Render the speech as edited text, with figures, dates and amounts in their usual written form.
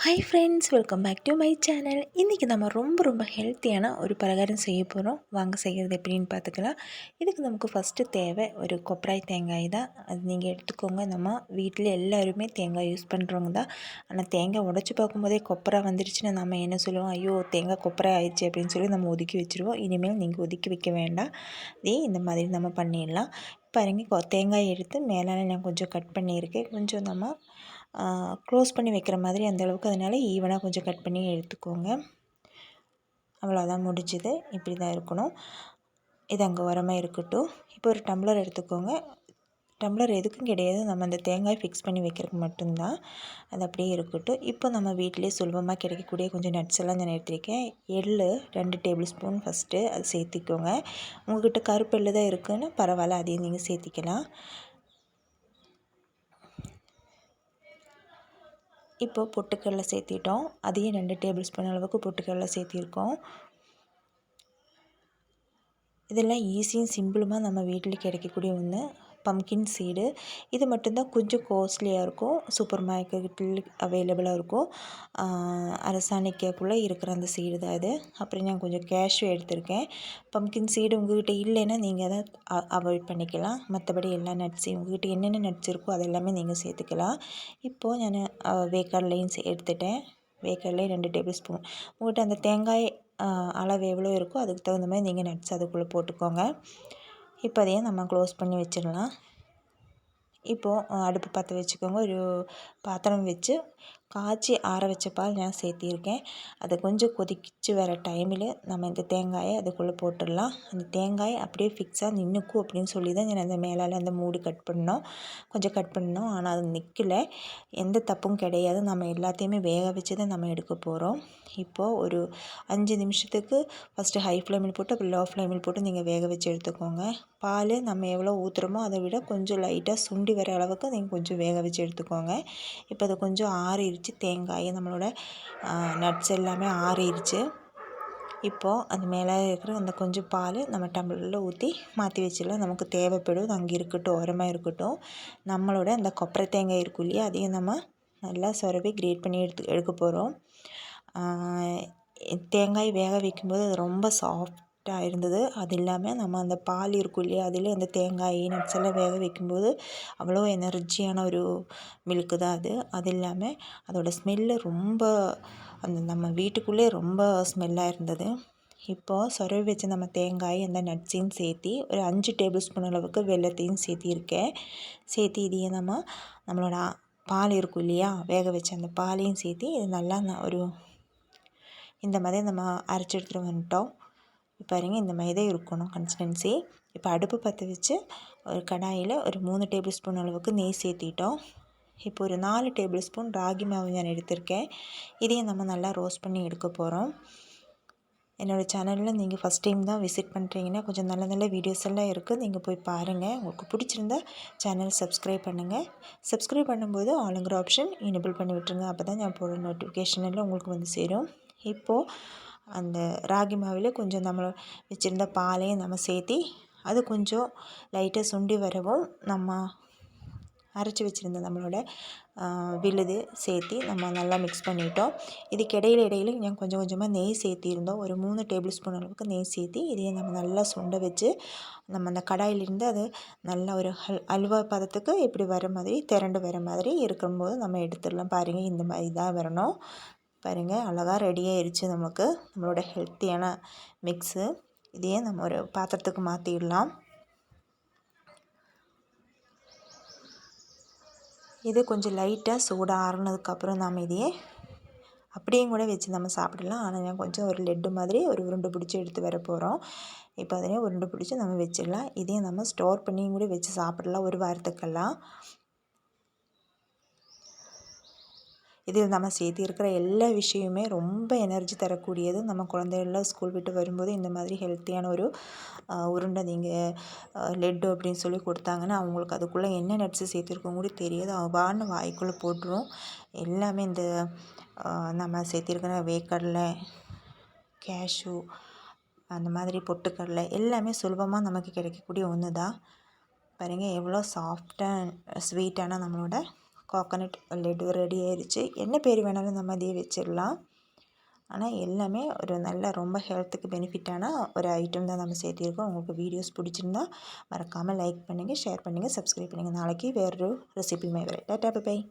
Hi friends, welcome back to my channel. இன்றைக்கி நம்ம ரொம்ப ஹெல்த்தியான ஒரு பலகாரம் செய்ய போகிறோம். வாங்க செய்கிறது எப்படின்னு பார்த்துக்கலாம். இதுக்கு நமக்கு ஃபஸ்ட்டு தேவை ஒரு கொப்பராய் தேங்காய் தான். அது நீங்கள் எடுத்துக்கோங்க. நம்ம வீட்டில் எல்லாருமே தேங்காய் யூஸ் பண்ணுறவங்க தான். ஆனால் தேங்காய் உடச்சி பார்க்கும்போதே கொப்பரா வந்துருச்சுன்னா நம்ம என்ன சொல்லுவோம், ஐயோ தேங்காய் கொப்பரை ஆயிடுச்சு அப்படின்னு சொல்லி நம்ம ஒதுக்கி வச்சுருவோம். இனிமேல் நீங்கள் ஒதுக்கி வைக்க வேண்டாம். இந்த மாதிரி நம்ம பண்ணிடலாம். பாருங்க, தேங்காய் எடுத்து மேலால் நான் கொஞ்சம் கட் பண்ணியிருக்கேன். கொஞ்சம் நம்ம க்ளோஸ் பண்ணி வைக்கிற மாதிரி அந்தளவுக்கு, அதனால் ஈவனாக கொஞ்சம் கட் பண்ணி எடுத்துக்கோங்க. அவ்வளோதான், முடிஞ்சுது. இப்படி தான் இருக்கணும். இது அங்கே உரமாக இருக்கட்டும். இப்போ ஒரு டம்ளர் எடுத்துக்கோங்க. டம்ளர் எதுக்கும் கிடையாது, நம்ம அந்த தேங்காய் ஃபிக்ஸ் பண்ணி வைக்கிறதுக்கு மட்டும்தான். அது அப்படியே இருக்கட்டும். இப்போ நம்ம வீட்டிலே சுலபமாக கிடைக்கக்கூடிய கொஞ்சம் நட்ஸ் எல்லாம் நான் எடுத்திருக்கேன். எள்ளு 2 டேபிள் ஸ்பூன் ஃபஸ்ட்டு அது சேர்த்திக்கோங்க. உங்கள்கிட்ட கருப்பு எள்ளு தான் இருக்குதுன்னு பரவாயில்ல, அதையும் நீங்கள் சேர்த்திக்கலாம். இப்போது பொட்டுக்கடலை சேர்த்திட்டோம். அதையும் 2 டேபிள் ஸ்பூன் அளவுக்கு பொட்டுக்கடலை சேர்த்திருக்கோம். இதெல்லாம் ஈஸியும் சிம்பிளுமாக நம்ம வீட்டில் கிடைக்கக்கூடிய ஒன்று. பம்கின் சீடு, இது மட்டும்தான் கொஞ்சம் காஸ்ட்லியாக இருக்கும். சூப்பர் மார்க்கெட்டில் அவைலபிளாக இருக்கும். அரசாணிக்கைக்குள்ளே இருக்கிற அந்த சீடு தான் இது. அப்புறம் நான் கொஞ்சம் கேஷ்யூ எடுத்திருக்கேன். பம்கின் சீடு உங்கள்கிட்ட இல்லைன்னா நீங்கள் அதை அவாய்ட் பண்ணிக்கலாம். மற்றபடி எல்லா நட்ஸையும் உங்கள்கிட்ட என்னென்ன நட்ஸ் இருக்கோ அது எல்லாமே நீங்கள் சேர்த்துக்கலாம். இப்போது நான் வேர்க்கடலையும் எடுத்துட்டேன். வேர்க்கடலை 2 டேபிள் ஸ்பூன். உங்கள்கிட்ட அந்த தேங்காய் அளவு எவ்வளோ இருக்கோ அதுக்கு தகுந்த மாதிரி நீங்கள் நட்ஸ் அதுக்குள்ளே போட்டுக்கோங்க. இப்போ அதையும் நம்ம க்ளோஸ் பண்ணி வச்சிடலாம். இப்போது அடுப்பு பற்ற வச்சுக்கோங்க. ஒரு பாத்திரம் வச்சு காய்ச்சி ஆற வச்ச பால் நான் சேர்த்திருக்கேன். அதை கொஞ்சம் கொதிச்சு வர டைமில் நம்ம இந்த தேங்காயை அதுக்குள்ளே போட்டுடலாம். அந்த தேங்காய் அப்படியே ஃபிக்ஸாக நின்றுக்கும் அப்படின்னு சொல்லி தான் நான் அந்த மேலால் அந்த மூடி கட் பண்ணோம். கொஞ்சம் கட் பண்ணோம், ஆனால் அது நிற்கலை. எந்த தப்பும் கிடையாது. நம்ம எல்லாத்தையுமே வேக வச்சு தான் நம்ம எடுக்க போகிறோம். இப்போது ஒரு 5 நிமிஷத்துக்கு ஃபஸ்ட்டு ஹை ஃப்ளேமில் போட்டு அப்புறம் லோ ஃப்ளேமில் போட்டு நீங்கள் வேக வச்சு எடுத்துக்கோங்க. பால் நம்ம எவ்வளோ ஊற்றுறோமோ அதை விட கொஞ்சம் லைட்டாக சுண்டி வர அளவுக்கு நீங்கள் கொஞ்சம் வேக வச்சு எடுத்துக்கோங்க. இப்போ அது கொஞ்சம் ஆறிடுச்சு. தேங்காய் நம்மளோட நட்ஸ் எல்லாமே ஆறிடுச்சு. இப்போது அது மேலே இருக்கிற அந்த கொஞ்சம் பால் நம்ம டம்ளரில் ஊற்றி மாற்றி வச்சிடலாம். நமக்கு தேவைப்படும், அங்கே இருக்கட்டும், ஓரமாக இருக்கட்டும். நம்மளோட அந்த கொப்பரை தேங்காய் இருக்கும் இல்லையா, அதையும் நம்ம நல்லா சொரவி கிரேட் பண்ணி எடுக்க போகிறோம். தேங்காய் வேக வைக்கும்போது அது ரொம்ப சாஃப்டாக இருந்தது. அது இல்லாமல் நம்ம அந்த பால் இருக்கும் இல்லையா, அதில் அந்த தேங்காய் நட்ஸ் எல்லாம் வேக வைக்கும்போது அவ்வளோ எனர்ஜியான ஒரு மில்க்கு தான் அது. அது இல்லாமல் அதோடய ஸ்மெல்லு ரொம்ப அந்த நம்ம வீட்டுக்குள்ளே ரொம்ப ஸ்மெல்லாக இருந்தது. இப்போது சொரவி வச்ச நம்ம தேங்காய் அந்த நட்ஸையும் சேர்த்தி ஒரு 5 டேபிள் ஸ்பூன் அளவுக்கு வெல்லத்தையும் சேர்த்திருக்கேன். சேர்த்தி இதையும் நம்மளோட பால் இருக்கும் இல்லையா, வேக வச்ச அந்த பாலையும் சேர்த்தி இது நல்லா ஒரு இந்த மாதிரி நம்ம அரைச்சி எடுத்துகிட்டு வந்துட்டோம். இப்போ பாருங்கள், இந்த மாதிரி தான் இருக்கணும் கன்சிஸ்டன்சி. இப்போ அடுப்பு பற்ற வச்சு ஒரு கடாயில் ஒரு 3 டேபிள் ஸ்பூன் அளவுக்கு நெய் சேர்த்திட்டோம். இப்போ ஒரு 4 டேபிள் ஸ்பூன் ராகி மாவு நான் எடுத்திருக்கேன். இதையும் நம்ம நல்லா ரோஸ்ட் பண்ணி எடுக்க போகிறோம். என்னோடய சேனலில் நீங்கள் ஃபஸ்ட் டைம் தான் விசிட் பண்ணுறீங்கன்னா கொஞ்சம் நல்ல வீடியோஸ் எல்லாம் இருக்குது, நீங்கள் போய் பாருங்கள். உங்களுக்கு பிடிச்சிருந்தா சேனல் சப்ஸ்கிரைப் பண்ணுங்கள். சப்ஸ்கிரைப் பண்ணும்போது ஆளுங்கிற ஆப்ஷன் எனேபிள் பண்ணி விட்டுருங்க. அப்போ தான் நான் போடுற நோட்டிஃபிகேஷன் எல்லாம் உங்களுக்கு வந்து சேரும். இப்போது அந்த ராகி மாவில் கொஞ்சம் நம்ம வச்சுருந்த பாலையும் நம்ம சேர்த்தி அது கொஞ்சம் லைட்டாக சுண்டி வரவும் நம்ம அரைச்சி வச்சுருந்த நம்மளோட விழுது சேர்த்தி நம்ம நல்லா மிக்ஸ் பண்ணிட்டோம். இதுக்கு இடையில நான் கொஞ்சம் கொஞ்சமாக நெய் சேர்த்திருந்தோம். ஒரு 3 டேபிள் ஸ்பூன் அளவுக்கு நெய் சேர்த்தி இதையும் நம்ம நல்லா சுண்ட வச்சு நம்ம அந்த கடாயிலிருந்து அது நல்லா ஒரு அல்வா பதத்துக்கு இப்படி வர மாதிரி திரண்டு வர மாதிரி இருக்கும்போது நம்ம எடுத்துடலாம். பாருங்கள், இந்த மாதிரி தான் வரணும். பாருங்கள், அழகாக ரெடி ஆயிடுச்சு நமக்கு நம்மளோட ஹெல்த்தியான மிக்ஸு. இதையே நம்ம ஒரு பாத்திரத்துக்கு மாற்றிடலாம். இது கொஞ்சம் லைட்டாக சூடாக ஆறுனதுக்கப்புறம் நாம் இதையே அப்படியும் கூட வச்சு நம்ம சாப்பிடலாம். ஆனால் நான் கொஞ்சம் ஒரு லெட்டு மாதிரி ஒரு உருண்டை பிடிச்சி எடுத்து வர போகிறோம். இப்போ அதையே உருண்டை பிடிச்சி நம்ம வச்சிடலாம். இதையும் நம்ம ஸ்டோர் பண்ணியும் கூட வச்சு சாப்பிடலாம் ஒரு வாரத்துக்கெல்லாம். இதில் நம்ம சேர்த்திருக்கிற எல்லா விஷயமுமே ரொம்ப எனர்ஜி தரக்கூடியது. நம்ம குழந்தைகள்லாம் ஸ்கூல் விட்டு வரும்போது இந்த மாதிரி ஹெல்த்தியான ஒரு உருண்டை நீங்கள் லெட்டு அப்படின்னு சொல்லி கொடுத்தாங்கன்னா அவங்களுக்கு அதுக்குள்ளே என்ன நட்ஸு சேர்த்திருக்கோம் கூட தெரியாது. வான்னு வாய்க்குள்ளே போட்டுரும். எல்லாமே இந்த நம்ம சேர்த்திருக்கிற வேர்க்கடலை, கேஷ்யூ, அந்த மாதிரி பொட்டுக்கடலை எல்லாமே சுலபமாக நமக்கு கிடைக்கக்கூடிய ஒன்று தான். பாருங்கள், எவ்வளோ சாஃப்டாக ஸ்வீட்டான நம்மளோட கோகோனட் லட்டு ரெடி ஆயிடுச்சு. என்ன பேர் வேணாலும் நம்ம அதே வச்சிடலாம். ஆனால் எல்லாமே ஒரு நல்ல ரொம்ப ஹெல்த்துக்கு பெனிஃபிட்டான ஒரு ஐட்டம் தான் நம்ம சேர்த்திருக்கோம். உங்களுக்கு வீடியோஸ் பிடிச்சிருந்தா மறக்காமல் லைக் பண்ணுங்கள், ஷேர் பண்ணுங்கள், சப்ஸ்கிரைப் பண்ணுங்கள். நாளைக்கு வேறொரு ரெசிபி வரேன். Tata by.